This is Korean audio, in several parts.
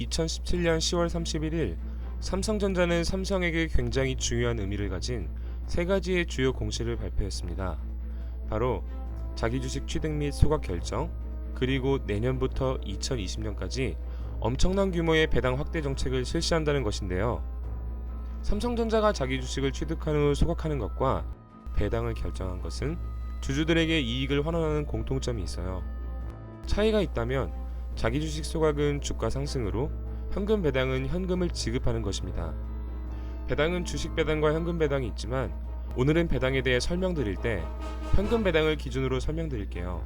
2017년 10월 31일 삼성전자는 삼성에게 굉장히 중요한 의미를 가진 세 가지의 주요 공시를 발표했습니다. 바로 자기 주식 취득 및 소각 결정, 그리고 내년부터 2020년까지 엄청난 규모의 배당 확대 정책을 실시한다는 것인데요. 삼성전자가 자기 주식을 취득한 후 소각하는 것과 배당을 결정한 것은 주주들에게 이익을 환원하는 공통점이 있어요. 차이가 있다면 자기 주식 소각은 주가 상승으로, 현금 배당은 현금을 지급하는 것입니다. 배당은 주식 배당과 현금 배당이 있지만 오늘은 배당에 대해 설명드릴 때 현금 배당을 기준으로 설명드릴게요.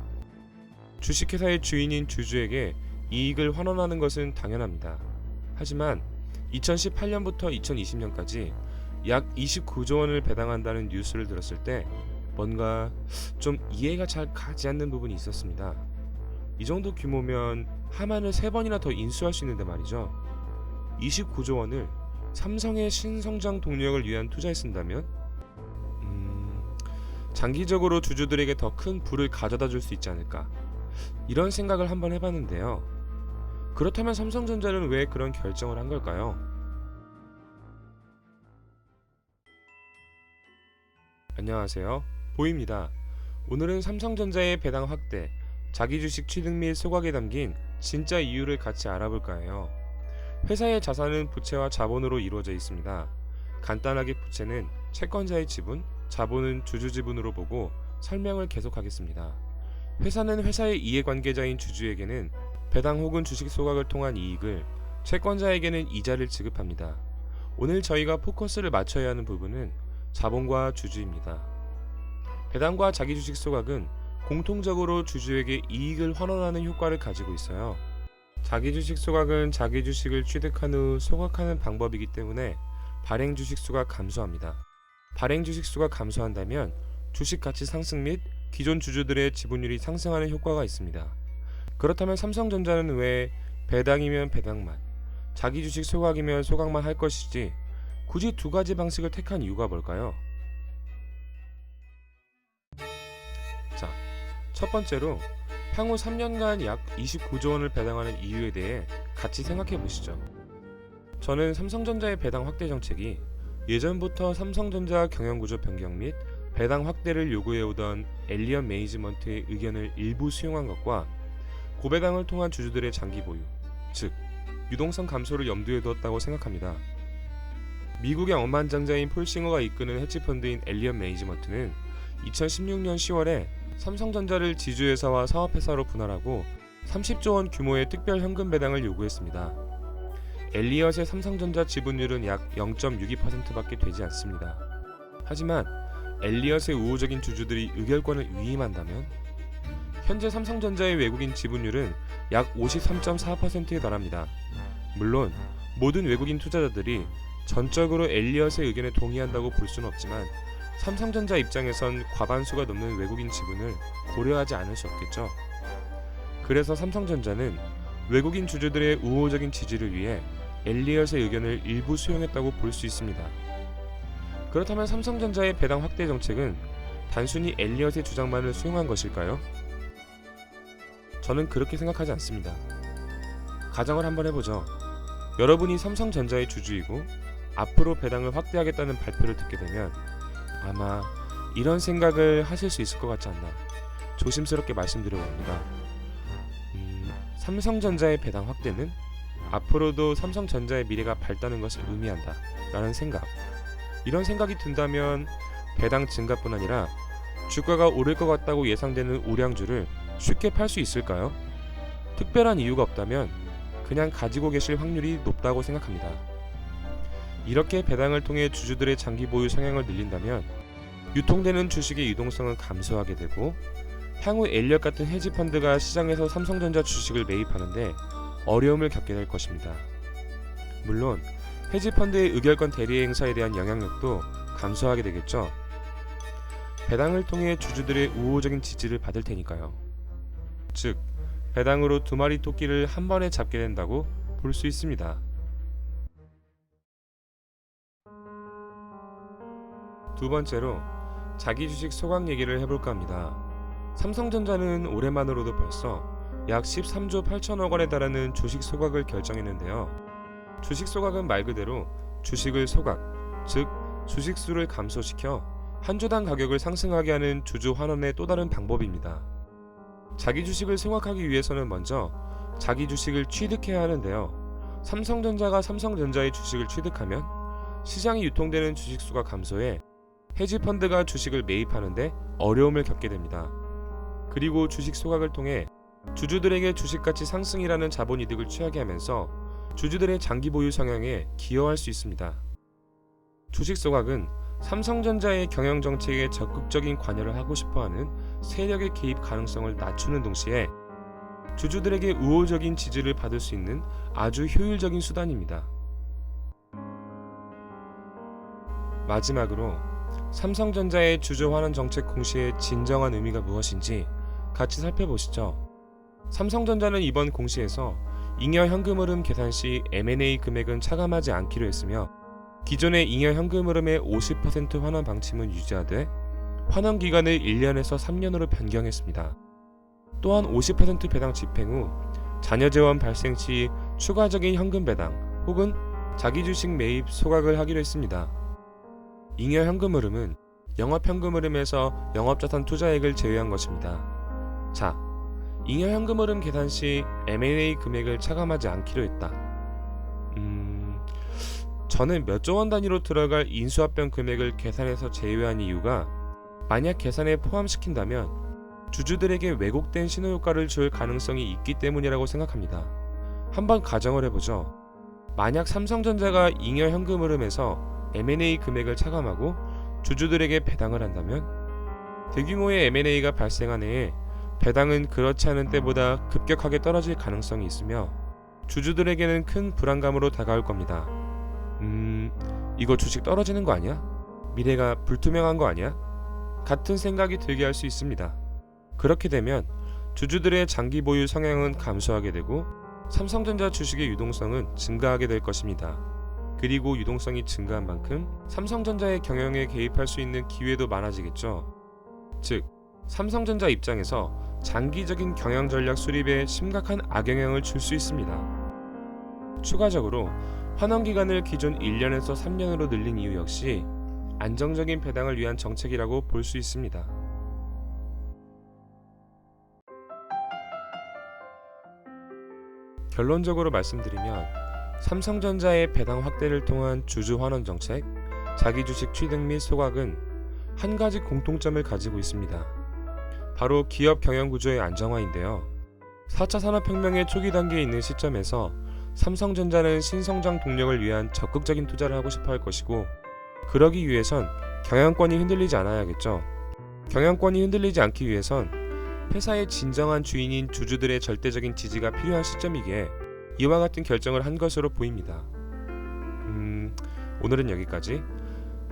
주식회사의 주인인 주주에게 이익을 환원하는 것은 당연합니다. 하지만 2018년부터 2020년까지 약 29조 원을 배당한다는 뉴스를 들었을 때 뭔가 좀 이해가 잘 가지 않는 부분이 있었습니다. 이 정도 규모면 하만을 3번이나 더 인수할 수 있는데 말이죠. 29조 원을 삼성의 신성장 동력을 위한 투자에 쓴다면 장기적으로 주주들에게 더 큰 부를 가져다 줄 수 있지 않을까, 이런 생각을 한번 해봤는데요. 그렇다면 삼성전자는 왜 그런 결정을 한 걸까요? 안녕하세요, 보입니다. 오늘은 삼성전자의 배당 확대, 자기 주식 취득 및 소각에 담긴 진짜 이유를 같이 알아볼까 해요. 회사의 자산은 부채와 자본으로 이루어져 있습니다. 간단하게 부채는 채권자의 지분, 자본은 주주 지분으로 보고 설명을 계속하겠습니다. 회사는 회사의 이해관계자인 주주에게는 배당 혹은 주식 소각을 통한 이익을, 채권자에게는 이자를 지급합니다. 오늘 저희가 포커스를 맞춰야 하는 부분은 자본과 주주입니다. 배당과 자기 주식 소각은 공통적으로 주주에게 이익을 환원하는 효과를 가지고 있어요. 자기 주식 소각은 자기 주식을 취득한 후 소각하는 방법이기 때문에 발행 주식 수가 감소합니다. 발행 주식 수가 감소한다면 주식 가치 상승 및 기존 주주들의 지분율이 상승하는 효과가 있습니다. 그렇다면 삼성전자는 왜 배당이면 배당만, 자기 주식 소각이면 소각만 할 것이지 굳이 두 가지 방식을 택한 이유가 뭘까요? 자, 첫 번째로 향후 3년간 약 29조 원을 배당하는 이유에 대해 같이 생각해 보시죠. 저는 삼성전자의 배당 확대 정책이 예전부터 삼성전자 경영구조 변경 및 배당 확대를 요구해오던 엘리엇 매니지먼트의 의견을 일부 수용한 것과 고배당을 통한 주주들의 장기 보유, 즉 유동성 감소를 염두에 두었다고 생각합니다. 미국의 억만장자인 폴 싱어가 이끄는 헤지펀드인 엘리엇 매니지먼트는 2016년 10월에 삼성전자를 지주회사와 사업회사로 분할하고 30조 원 규모의 특별 현금 배당을 요구했습니다. 엘리엇의 삼성전자 지분율은 약 0.62%밖에 되지 않습니다. 하지만 엘리엇의 우호적인 주주들이 의결권을 위임한다면 현재 삼성전자의 외국인 지분율은 약 53.4%에 달합니다. 물론 모든 외국인 투자자들이 전적으로 엘리엇의 의견에 동의한다고 볼 수는 없지만 삼성전자 입장에선 과반수가 넘는 외국인 지분을 고려하지 않을 수 없겠죠. 그래서 삼성전자는 외국인 주주들의 우호적인 지지를 위해 엘리엇의 의견을 일부 수용했다고 볼 수 있습니다. 그렇다면 삼성전자의 배당 확대 정책은 단순히 엘리엇의 주장만을 수용한 것일까요? 저는 그렇게 생각하지 않습니다. 가정을 한번 해보죠. 여러분이 삼성전자의 주주이고 앞으로 배당을 확대하겠다는 발표를 듣게 되면 아마 이런 생각을 하실 수 있을 것 같지 않나, 조심스럽게 말씀드려봅니다. 삼성전자의 배당 확대는 앞으로도 삼성전자의 미래가 밝다는 것을 의미한다 라는 생각, 이런 생각이 든다면 배당 증가뿐 아니라 주가가 오를 것 같다고 예상되는 우량주를 쉽게 팔 수 있을까요? 특별한 이유가 없다면 그냥 가지고 계실 확률이 높다고 생각합니다. 이렇게 배당을 통해 주주들의 장기 보유 성향을 늘린다면 유통되는 주식의 유동성은 감소하게 되고 향후 엘리엇 같은 헤지펀드가 시장에서 삼성전자 주식을 매입하는데 어려움을 겪게 될 것입니다. 물론 헤지펀드의 의결권 대리 행사에 대한 영향력도 감소하게 되겠죠. 배당을 통해 주주들의 우호적인 지지를 받을 테니까요. 즉, 배당으로 두 마리 토끼를 한 번에 잡게 된다고 볼 수 있습니다. 두 번째로 자기 주식 소각 얘기를 해볼까 합니다. 삼성전자는 올해만으로도 벌써 약 13조 8천억 원에 달하는 주식 소각을 결정했는데요. 주식 소각은 말 그대로 주식을 소각, 즉 주식수를 감소시켜 한 주당 가격을 상승하게 하는 주주 환원의 또 다른 방법입니다. 자기 주식을 소각하기 위해서는 먼저 자기 주식을 취득해야 하는데요. 삼성전자가 삼성전자의 주식을 취득하면 시장이 유통되는 주식수가 감소해 헤지펀드가 주식을 매입하는데 어려움을 겪게 됩니다. 그리고 주식 소각을 통해 주주들에게 주식가치 상승이라는 자본이득을 취하게 하면서 주주들의 장기 보유 성향에 기여할 수 있습니다. 주식 소각은 삼성전자의 경영정책에 적극적인 관여를 하고 싶어하는 세력의 개입 가능성을 낮추는 동시에 주주들에게 우호적인 지지를 받을 수 있는 아주 효율적인 수단입니다. 마지막으로 삼성전자의 주주 환원 정책 공시의 진정한 의미가 무엇인지 같이 살펴보시죠. 삼성전자는 이번 공시에서 잉여 현금 흐름 계산 시 M&A 금액은 차감하지 않기로 했으며 기존의 잉여 현금 흐름의 50% 환원 방침은 유지하되 환원 기간을 1년에서 3년으로 변경했습니다. 또한 50% 배당 집행 후 자녀 재원 발생 시 추가적인 현금 배당 혹은 자기 주식 매입 소각을 하기로 했습니다. 잉여 현금 흐름은 영업 현금 흐름에서 영업자산 투자액을 제외한 것입니다. 자, 잉여 현금 흐름 계산 시 M&A 금액을 차감하지 않기로 했다. 저는 몇 조 원 단위로 들어갈 인수합병 금액을 계산해서 제외한 이유가 만약 계산에 포함시킨다면 주주들에게 왜곡된 신호효과를 줄 가능성이 있기 때문이라고 생각합니다. 한번 가정을 해보죠. 만약 삼성전자가 잉여 현금 흐름에서 M&A 금액을 차감하고 주주들에게 배당을 한다면 대규모의 M&A가 발생한 해에 배당은 그렇지 않은 때보다 급격하게 떨어질 가능성이 있으며 주주들에게는 큰 불안감으로 다가올 겁니다. 이거 주식 떨어지는 거 아니야? 미래가 불투명한 거 아니야? 같은 생각이 들게 할 수 있습니다. 그렇게 되면 주주들의 장기 보유 성향은 감소하게 되고 삼성전자 주식의 유동성은 증가하게 될 것입니다. 그리고 유동성이 증가한 만큼 삼성전자의 경영에 개입할 수 있는 기회도 많아지겠죠. 즉, 삼성전자 입장에서 장기적인 경영 전략 수립에 심각한 악영향을 줄 수 있습니다. 추가적으로 환원 기간을 기존 1년에서 3년으로 늘린 이유 역시 안정적인 배당을 위한 정책이라고 볼 수 있습니다. 결론적으로 말씀드리면 삼성전자의 배당 확대를 통한 주주 환원 정책, 자기 주식 취득 및 소각은 한 가지 공통점을 가지고 있습니다. 바로 기업 경영 구조의 안정화인데요. 4차 산업혁명의 초기 단계에 있는 시점에서 삼성전자는 신성장 동력을 위한 적극적인 투자를 하고 싶어 할 것이고 그러기 위해선 경영권이 흔들리지 않아야겠죠. 경영권이 흔들리지 않기 위해선 회사의 진정한 주인인 주주들의 절대적인 지지가 필요한 시점이기에 이와 같은 결정을 한 것으로 보입니다. 오늘은 여기까지.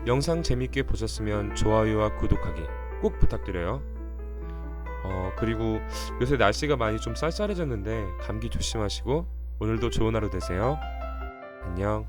영상 재밌게 보셨으면 좋아요와 구독하기 꼭 부탁드려요. 그리고 요새 날씨가 많이 좀 쌀쌀해졌는데 감기 조심하시고 오늘도 좋은 하루 되세요. 안녕.